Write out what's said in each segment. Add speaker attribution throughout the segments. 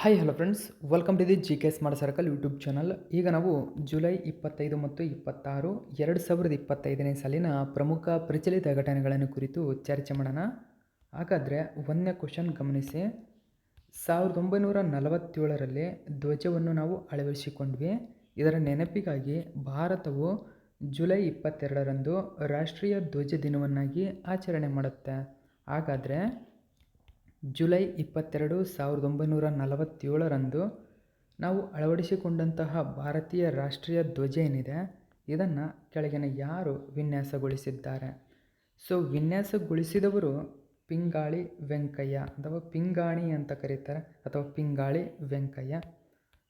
Speaker 1: Hi hello friends, welcome to the G K smart circle YouTube channel. ಈಗ ನಾವು July 25 ಮತ್ತು 26, 2025ನೇ ಸಾಲಿನ ಪ್ರಮುಖ ಪ್ರಚಲಿತ ಘಟನೆಗಳನ್ನು ಕುರಿತು ಚರ್ಚೆ ಮಾಡೋಣ. ಹಾಗಾದರೆ ಒಂದನೇ ಕ್ವಶನ್ ಗಮನಿಸಿ. 1947ರಲ್ಲಿ ಧ್ವಜವನ್ನು ನಾವು ಅಳವಡಿಸಿಕೊಂಡ್ವಿ. ಇದರ ನೆನಪಿಗಾಗಿ ಭಾರತವು ಜುಲೈ 22ರಂದು ರಾಷ್ಟ್ರೀಯ ಧ್ವಜ ದಿನವನ್ನಾಗಿ ಆಚರಣೆ ಮಾಡುತ್ತೆ. ಹಾಗಾದರೆ ಜುಲೈ 22, 1947ರಂದು ನಾವು ಅಳವಡಿಸಿಕೊಂಡಂತಹ ಭಾರತೀಯ ರಾಷ್ಟ್ರೀಯ ಧ್ವಜ ಏನಿದೆ, ಇದನ್ನು ಕೆಳಗಿನ ಯಾರು ವಿನ್ಯಾಸಗೊಳಿಸಿದ್ದಾರೆ? ಸೊ ವಿನ್ಯಾಸಗೊಳಿಸಿದವರು ಪಿಂಗಾಳಿ ವೆಂಕಯ್ಯ ಅಥವಾ ಪಿಂಗಾಣಿ ಅಂತ ಕರೀತಾರೆ, ಅಥವಾ ಪಿಂಗಾಳಿ ವೆಂಕಯ್ಯ.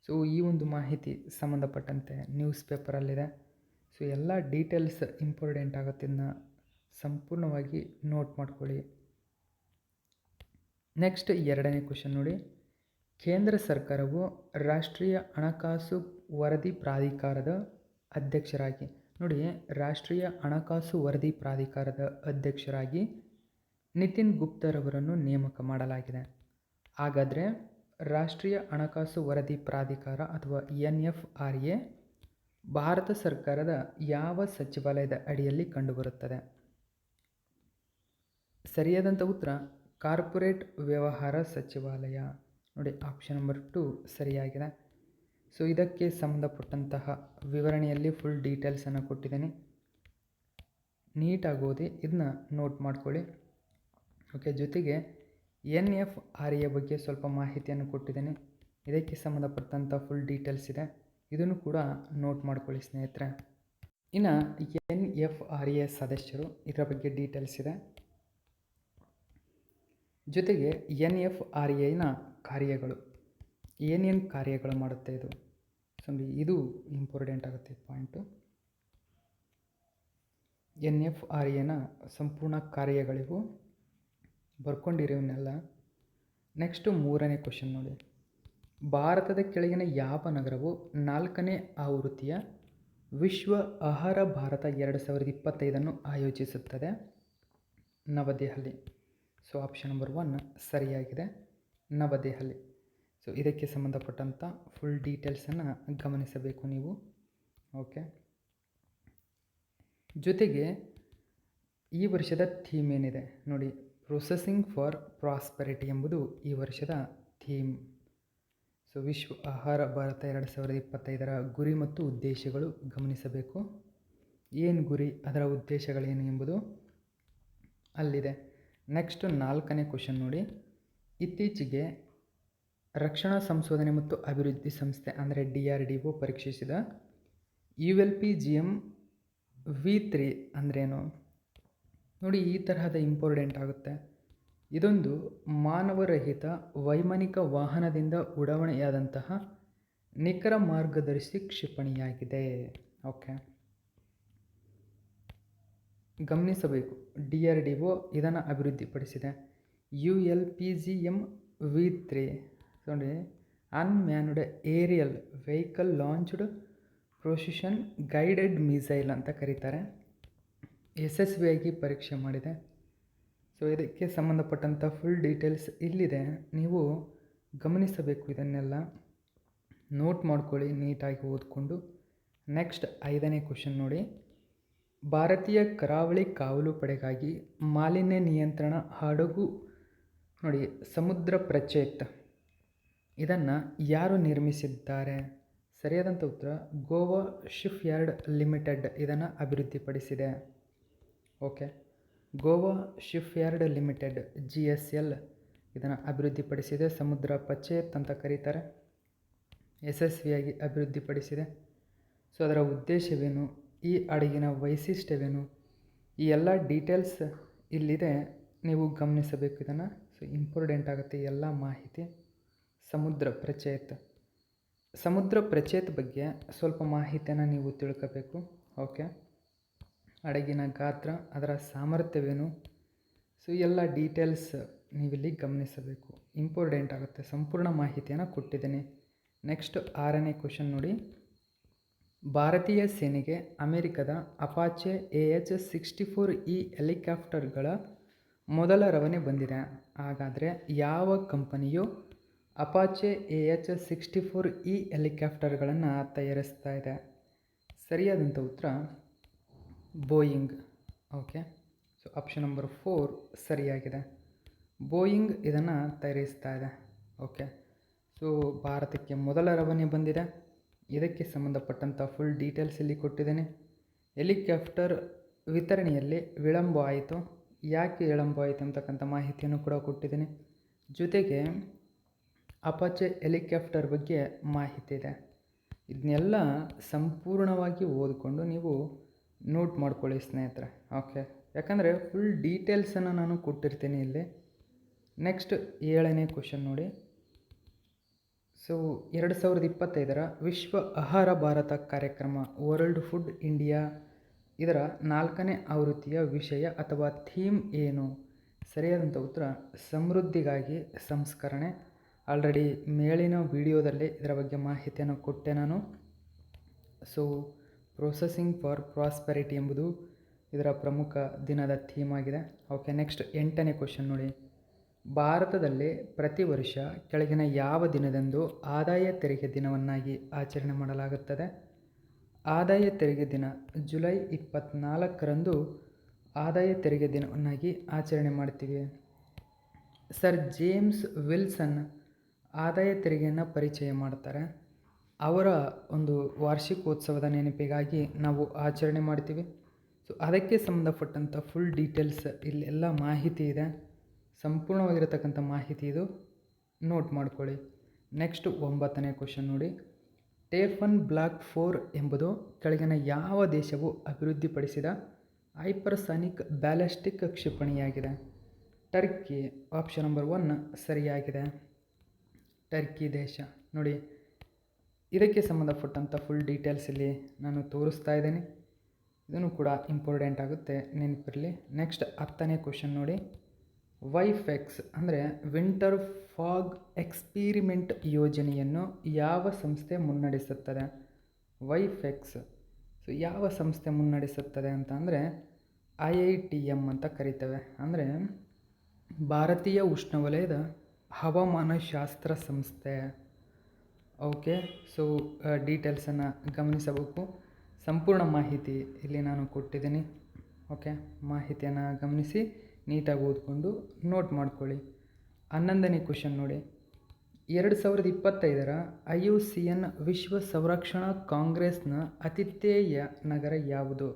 Speaker 1: ಸೊ ಈ ಒಂದು ಮಾಹಿತಿ ಸಂಬಂಧಪಟ್ಟಂತೆ ನ್ಯೂಸ್ ಪೇಪರಲ್ಲಿದೆ. ಸೊ ಎಲ್ಲ ಡೀಟೇಲ್ಸ್ ಇಂಪಾರ್ಟೆಂಟ್ ಆಗುತ್ತೆ, ಇದನ್ನ ಸಂಪೂರ್ಣವಾಗಿ ನೋಟ್ ಮಾಡ್ಕೊಳ್ಳಿ. ನೆಕ್ಸ್ಟ್ ಎರಡನೇ ಕ್ವಶನ್ ನೋಡಿ. ಕೇಂದ್ರ ಸರ್ಕಾರವು ರಾಷ್ಟ್ರೀಯ ಹಣಕಾಸು ವರದಿ ಪ್ರಾಧಿಕಾರದ ಅಧ್ಯಕ್ಷರಾಗಿ ನೋಡಿ, ರಾಷ್ಟ್ರೀಯ ಹಣಕಾಸು ವರದಿ ಪ್ರಾಧಿಕಾರದ ಅಧ್ಯಕ್ಷರಾಗಿ ನಿತಿನ್ ಗುಪ್ತರವರನ್ನು ನೇಮಕ ಮಾಡಲಾಗಿದೆ. ಹಾಗಾದರೆ ರಾಷ್ಟ್ರೀಯ ಹಣಕಾಸು ವರದಿ ಪ್ರಾಧಿಕಾರ ಅಥವಾ NFRA ಭಾರತ ಸರ್ಕಾರದ ಯಾವ ಸಚಿವಾಲಯದ ಅಡಿಯಲ್ಲಿ ಕಂಡುಬರುತ್ತದೆ? ಸರಿಯಾದಂಥ ಉತ್ತರ ಕಾರ್ಪೊರೇಟ್ ವ್ಯವಹಾರ ಸಚಿವಾಲಯ. ನೋಡಿ, ಆಪ್ಷನ್ ನಂಬರ್ 2 ಸರಿಯಾಗಿದೆ. ಸೊ ಇದಕ್ಕೆ ಸಂಬಂಧಪಟ್ಟಂತಹ ವಿವರಣೆಯಲ್ಲಿ ಫುಲ್ ಡೀಟೇಲ್ಸನ್ನು ಕೊಟ್ಟಿದ್ದೀನಿ, ನೀಟಾಗಿ ಓದಿ ಇದನ್ನ ನೋಟ್ ಮಾಡ್ಕೊಳ್ಳಿ. ಓಕೆ, ಜೊತೆಗೆ NFRA ಬಗ್ಗೆ ಸ್ವಲ್ಪ ಮಾಹಿತಿಯನ್ನು ಕೊಟ್ಟಿದ್ದೀನಿ, ಇದಕ್ಕೆ ಸಂಬಂಧಪಟ್ಟಂಥ ಫುಲ್ ಡೀಟೇಲ್ಸ್ ಇದೆ, ಇದನ್ನು ಕೂಡ ನೋಟ್ ಮಾಡ್ಕೊಳ್ಳಿ ಸ್ನೇಹಿತರೆ. ಇನ್ನು NFRA ಸದಸ್ಯರು, ಇದರ ಬಗ್ಗೆ ಡೀಟೇಲ್ಸ್ ಇದೆ. ಜೊತೆಗೆ NFRAನ ಕಾರ್ಯಗಳು, ಏನೇನು ಕಾರ್ಯಗಳು ಮಾಡುತ್ತೆ ಇದು, ಸೊ ಇದು ಇಂಪಾರ್ಟೆಂಟ್ ಆಗುತ್ತೆ ಪಾಯಿಂಟು. NFRAನ ಸಂಪೂರ್ಣ ಕಾರ್ಯಗಳಿವು, ಬರ್ಕೊಂಡಿರೋವನ್ನೆಲ್ಲ. ನೆಕ್ಸ್ಟು ಮೂರನೇ ಕ್ವಶನ್ ನೋಡಿ. ಭಾರತದ ಕೆಳಗಿನ ಯಾವ ನಗರವು 4ನೇ ಆವೃತ್ತಿಯ ವಿಶ್ವ ಆಹಾರ ಭಾರತ 2025 ಆಯೋಜಿಸುತ್ತದೆ? ನವದೆಹಲಿ. ಸೊ ಆಪ್ಷನ್ ನಂಬರ್ 1 ಸರಿಯಾಗಿದೆ, ನವದೆಹಲಿ. ಸೊ ಇದಕ್ಕೆ ಸಂಬಂಧಪಟ್ಟಂಥ ಫುಲ್ ಡೀಟೇಲ್ಸನ್ನು ಗಮನಿಸಬೇಕು ನೀವು. ಓಕೆ, ಜೊತೆಗೆ ಈ ವರ್ಷದ ಥೀಮ್ ಏನಿದೆ ನೋಡಿ, ಪ್ರೊಸೆಸಿಂಗ್ ಫಾರ್ ಪ್ರಾಸ್ಪರಿಟಿ ಎಂಬುದು ಈ ವರ್ಷದ ಥೀಮ್. ಸೊ ವಿಶ್ವ ಆಹಾರ ಭಾರತ 2025ರ ಗುರಿ ಮತ್ತು ಉದ್ದೇಶಗಳು ಗಮನಿಸಬೇಕು. ಏನು ಗುರಿ, ಅದರ ಉದ್ದೇಶಗಳೇನು ಎಂಬುದು ಅಲ್ಲಿದೆ. ನೆಕ್ಸ್ಟ್ 4ನೇ ಕ್ವಶನ್ ನೋಡಿ. ಇತ್ತೀಚೆಗೆ ರಕ್ಷಣಾ ಸಂಶೋಧನೆ ಮತ್ತು ಅಭಿವೃದ್ಧಿ ಸಂಸ್ಥೆ ಅಂದರೆ DRDO ಪರೀಕ್ಷಿಸಿದ ULPGM-V3 ಅಂದ್ರೇನು ನೋಡಿ, ಈ ತರಹದ ಇಂಪಾರ್ಟೆಂಟ್ ಆಗುತ್ತೆ. ಇದೊಂದು ಮಾನವರಹಿತ ವೈಮಾನಿಕ ವಾಹನದಿಂದ ಉಡಾವಣೆಯಾದಂತಹ ನಿಖರ ಮಾರ್ಗದರ್ಶಿ ಕ್ಷಿಪಣಿಯಾಗಿದೆ. ಓಕೆ, ಗಮನಿಸಬೇಕು, DRDO ಇದನ್ನು ಅಭಿವೃದ್ಧಿಪಡಿಸಿದೆ. ULPGM-V3 ನೋಡಿ, unmanned aerial vehicle launched precision guided missile ಅಂತ ಕರೀತಾರೆ. ಯಶಸ್ವಿಯಾಗಿ ಪರೀಕ್ಷೆ ಮಾಡಿದೆ. ಸೊ ಇದಕ್ಕೆ ಸಂಬಂಧಪಟ್ಟಂಥ ಫುಲ್ ಡೀಟೇಲ್ಸ್ ಇಲ್ಲಿದೆ, ನೀವು ಗಮನಿಸಬೇಕು, ಇದನ್ನೆಲ್ಲ ನೋಟ್ ಮಾಡ್ಕೊಳ್ಳಿ ನೀಟಾಗಿ ಓದ್ಕೊಂಡು. ನೆಕ್ಸ್ಟ್ 5ನೇ ಕ್ವಶನ್ ನೋಡಿ. ಭಾರತೀಯ ಕರಾವಳಿ ಕಾವಲು ಪಡೆಗಾಗಿ ಮಾಲಿನ್ಯ ನಿಯಂತ್ರಣ ಹಡಗು ನೋಡಿ, ಸಮುದ್ರ ಪ್ರಚೇತ್, ಇದನ್ನು ಯಾರು ನಿರ್ಮಿಸಿದ್ದಾರೆ? ಸರಿಯಾದಂಥ ಉತ್ತರ ಗೋವಾ ಶಿಪ್ ಯಾರ್ಡ್ ಲಿಮಿಟೆಡ್ ಇದನ್ನು ಅಭಿವೃದ್ಧಿಪಡಿಸಿದೆ. Okay, Goa ship yard limited GSL ಇದನ್ನು ಅಭಿವೃದ್ಧಿಪಡಿಸಿದೆ. ಸಮುದ್ರ ಪ್ರಚೇತ್ ಅಂತ ಕರೀತಾರೆ, ಯಶಸ್ವಿಯಾಗಿ ಅಭಿವೃದ್ಧಿಪಡಿಸಿದೆ. ಸೊ ಅದರ ಉದ್ದೇಶವೇನು, ಈ ಹಡಗಿನ ವೈಶಿಷ್ಟ್ಯವೇನು, ಈ ಎಲ್ಲ ಡೀಟೇಲ್ಸ್ ಇಲ್ಲಿದೆ, ನೀವು ಗಮನಿಸಬೇಕು ಇದನ್ನು. ಸೊ ಇಂಪಾರ್ಟೆಂಟ್ ಆಗುತ್ತೆ ಎಲ್ಲ ಮಾಹಿತಿ. ಸಮುದ್ರ ಪ್ರಚೇತ್ ಬಗ್ಗೆ ಸ್ವಲ್ಪ ಮಾಹಿತಿಯನ್ನು ನೀವು ತಿಳ್ಕೋಬೇಕು. ಓಕೆ, ಹಡಗಿನ ಗಾತ್ರ, ಅದರ ಸಾಮರ್ಥ್ಯವೇನು, ಸೊ ಎಲ್ಲ ಡೀಟೇಲ್ಸ್ ನೀವಿಲ್ಲಿ ಗಮನಿಸಬೇಕು, ಇಂಪಾರ್ಟೆಂಟ್ ಆಗುತ್ತೆ. ಸಂಪೂರ್ಣ ಮಾಹಿತಿಯನ್ನು ಕೊಟ್ಟಿದ್ದೀನಿ. ನೆಕ್ಸ್ಟ್ 6ನೇ ಕ್ವಶನ್ ನೋಡಿ. ಭಾರತೀಯ ಸೇನೆಗೆ ಅಮೆರಿಕದ ಅಪಾಚೆ AH-64E ಹೆಲಿಕಾಪ್ಟರ್ಗಳ ಮೊದಲ ರವಾನೆ ಬಂದಿದೆ. ಹಾಗಾದರೆ ಯಾವ ಕಂಪನಿಯು ಅಪಾಚೆ AH-64E ಹೆಲಿಕಾಪ್ಟರ್ಗಳನ್ನು ತಯಾರಿಸ್ತಾ ಇದೆ. ಸರಿಯಾದಂಥ ಉತ್ತರ Boeing. Okay, so option number 4 ಸರಿಯಾಗಿದೆ. ಬೋಯಿಂಗ್ ಇದನ್ನು ತಯಾರಿಸ್ತಾ ಇದೆ. ಓಕೆ, ಸೊ ಭಾರತಕ್ಕೆ ಮೊದಲ ರವಾನೆ ಬಂದಿದೆ. ಇದಕ್ಕೆ ಸಂಬಂಧಪಟ್ಟಂಥ ಫುಲ್ ಡೀಟೇಲ್ಸ್ ಇಲ್ಲಿ ಕೊಟ್ಟಿದ್ದೇನೆ. ಹೆಲಿಕಾಪ್ಟರ್ ವಿತರಣೆಯಲ್ಲಿ ವಿಳಂಬ ಆಯಿತು, ಯಾಕೆ ವಿಳಂಬ ಆಯಿತು ಅಂತಕ್ಕಂಥ ಮಾಹಿತಿಯನ್ನು ಕೂಡ ಕೊಟ್ಟಿದ್ದೇನೆ. ಜೊತೆಗೆ ಅಪಾಚೆ ಹೆಲಿಕಾಪ್ಟರ್ ಬಗ್ಗೆ ಮಾಹಿತಿ ಇದೆ. ಇದನ್ನೆಲ್ಲ ಸಂಪೂರ್ಣವಾಗಿ ಓದಿಕೊಂಡು ನೀವು ನೋಟ್ ಮಾಡ್ಕೊಳ್ಳಿ ಸ್ನೇಹಿತರೆ. ಓಕೆ, ಯಾಕಂದರೆ ಫುಲ್ ಡೀಟೇಲ್ಸನ್ನು ನಾನು ಕೊಟ್ಟಿರ್ತೀನಿ ಇಲ್ಲಿ. ನೆಕ್ಸ್ಟ್ 7ನೇ ಕ್ವಶನ್ ನೋಡಿ. ಸೊ 2025 ವಿಶ್ವ ಆಹಾರ ಭಾರತ ಕಾರ್ಯಕ್ರಮ ವರ್ಲ್ಡ್ ಫುಡ್ ಇಂಡಿಯಾ ಇದರ 4ನೇ ಆವೃತ್ತಿಯ ವಿಷಯ ಅಥವಾ ಥೀಮ್ ಏನು? ಸರಿಯಾದಂಥ ಉತ್ತರ ಸಮೃದ್ಧಿಗಾಗಿ ಸಂಸ್ಕರಣೆ. ಆಲ್ರೆಡಿ ಮೇಲಿನ ವಿಡಿಯೋದಲ್ಲಿ ಇದರ ಬಗ್ಗೆ ಮಾಹಿತಿಯನ್ನು ಕೊಟ್ಟೆ ನಾನು. ಸೊ ಪ್ರೊಸೆಸಿಂಗ್ ಫಾರ್ ಪ್ರಾಸ್ಪೆರಿಟಿ ಎಂಬುದು ಇದರ ಪ್ರಮುಖ ದಿನದ ಥೀಮ್ ಆಗಿದೆ. ಓಕೆ, ನೆಕ್ಸ್ಟ್ 8ನೇ ಕ್ವಶನ್ ನೋಡಿ. ಭಾರತದಲ್ಲಿ ಪ್ರತಿ ವರ್ಷ ಕೆಳಗಿನ ಯಾವ ದಿನದಂದು ಆದಾಯ ತೆರಿಗೆ ದಿನವನ್ನಾಗಿ ಆಚರಣೆ ಮಾಡಲಾಗುತ್ತದೆ? ಆದಾಯ ತೆರಿಗೆ ದಿನ ಜುಲೈ 24ರಂದು ಆದಾಯ ತೆರಿಗೆ ದಿನವನ್ನಾಗಿ ಆಚರಣೆ ಮಾಡ್ತೀವಿ. ಸರ್ ಜೇಮ್ಸ್ ವಿಲ್ಸನ್ ಆದಾಯ ತೆರಿಗೆಯನ್ನು ಪರಿಚಯ ಮಾಡ್ತಾರೆ. ಅವರ ಒಂದು ವಾರ್ಷಿಕೋತ್ಸವದ ನೆನಪಿಗಾಗಿ ನಾವು ಆಚರಣೆ ಮಾಡ್ತೀವಿ. ಸೊ ಅದಕ್ಕೆ ಸಂಬಂಧಪಟ್ಟಂಥ ಫುಲ್ ಡೀಟೇಲ್ಸ್ ಇಲ್ಲೆಲ್ಲ ಮಾಹಿತಿ ಇದೆ. ಸಂಪೂರ್ಣವಾಗಿರತಕ್ಕಂಥ ಮಾಹಿತಿ ಇದು, ನೋಟ್ ಮಾಡ್ಕೊಳ್ಳಿ. ನೆಕ್ಸ್ಟ್ 9ನೇ ಕ್ವಶನ್ ನೋಡಿ. ಟೇಫನ್ ಬ್ಲಾಕ್ 4 ಎಂಬುದು ಕೆಳಗಿನ ಯಾವ ದೇಶವು ಅಭಿವೃದ್ಧಿಪಡಿಸಿದ ಹೈಪರ್ಸಾನಿಕ್ ಬ್ಯಾಲಿಸ್ಟಿಕ್ ಕ್ಷಿಪಣಿಯಾಗಿದೆ? ಟರ್ಕಿ. ಆಪ್ಷನ್ ನಂಬರ್ 1 ಸರಿಯಾಗಿದೆ, ಟರ್ಕಿ ದೇಶ. ನೋಡಿ, ಇದಕ್ಕೆ ಸಂಬಂಧಪಟ್ಟಂಥ ಫುಲ್ ಡೀಟೇಲ್ಸ್ ಇಲ್ಲಿ ನಾನು ತೋರಿಸ್ತಾ ಇದ್ದೇನೆ. ಇದನ್ನು ಕೂಡ ಇಂಪಾರ್ಟೆಂಟ್ ಆಗುತ್ತೆ, ನೆನಪಿರಲಿ. ನೆಕ್ಸ್ಟ್ 10ನೇ ಕ್ವಶನ್ ನೋಡಿ. ವೈಫೆಕ್ಸ್ ಅಂದರೆ ವಿಂಟರ್ ಫಾಗ್ ಎಕ್ಸ್ಪೀರಿಮೆಂಟ್ ಯೋಜನೆಯನ್ನು ಯಾವ ಸಂಸ್ಥೆ ಮುನ್ನಡೆಸುತ್ತದೆ? ವೈಫೆಕ್ಸ್ ಸೊ ಯಾವ ಸಂಸ್ಥೆ ಮುನ್ನಡೆಸುತ್ತದೆ ಅಂತ ಅಂದರೆ IITM ಅಂತ ಕರಿತೇವೆ. ಅಂದರೆ ಭಾರತೀಯ ಉಷ್ಣವಲಯದ ಹವಾಮಾನಶಾಸ್ತ್ರ ಸಂಸ್ಥೆ. ಓಕೆ, ಸೊ ಡೀಟೇಲ್ಸನ್ನು ಗಮನಿಸಬೇಕು. ಸಂಪೂರ್ಣ ಮಾಹಿತಿ ಇಲ್ಲಿ ನಾನು ಕೊಟ್ಟಿದ್ದೀನಿ. ಓಕೆ, ಮಾಹಿತಿಯನ್ನು ಗಮನಿಸಿ ನೀಟಾಗಿ ಓದ್ಕೊಂಡು ನೋಟ್ ಮಾಡ್ಕೊಳ್ಳಿ. 11ನೇ ಕ್ವಶನ್ ನೋಡಿ. 2025 IUCN ವಿಶ್ವ ಸಂರಕ್ಷಣಾ ಕಾಂಗ್ರೆಸ್ನ ಆತಿಥೇಯ ನಗರ ಯಾವುದು?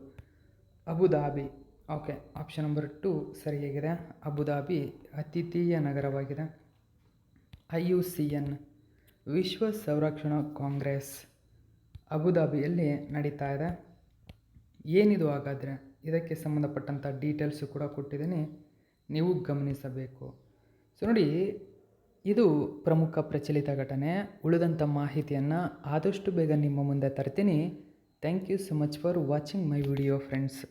Speaker 1: ಅಬುಧಾಬಿ. ಓಕೆ, ಆಪ್ಷನ್ ನಂಬರ್ 2 ಸರಿಯಾಗಿದೆ. ಅಬುಧಾಬಿ ಆತಿಥೇಯ ನಗರವಾಗಿದೆ. IUCN ವಿಶ್ವ ಸಂರಕ್ಷಣಾ ಕಾಂಗ್ರೆಸ್ ಅಬುಧಾಬಿಯಲ್ಲಿ ನಡೀತಾ ಇದೆ. ಏನಿದು ಹಾಗಾದರೆ? ಇದಕ್ಕೆ ಸಂಬಂಧಪಟ್ಟಂಥ ಡೀಟೇಲ್ಸು ಕೂಡ ಕೊಟ್ಟಿದ್ದೀನಿ, ನೀವು ಗಮನಿಸಬೇಕು. ಸೊ ನೋಡಿ, ಇದು ಪ್ರಮುಖ ಪ್ರಚಲಿತ ಘಟನೆ. ಉಳಿದಂಥ ಮಾಹಿತಿಯನ್ನು ಆದಷ್ಟು ಬೇಗ ನಿಮ್ಮ ಮುಂದೆ ತರ್ತೀನಿ. Thank you so much for watching my video friends.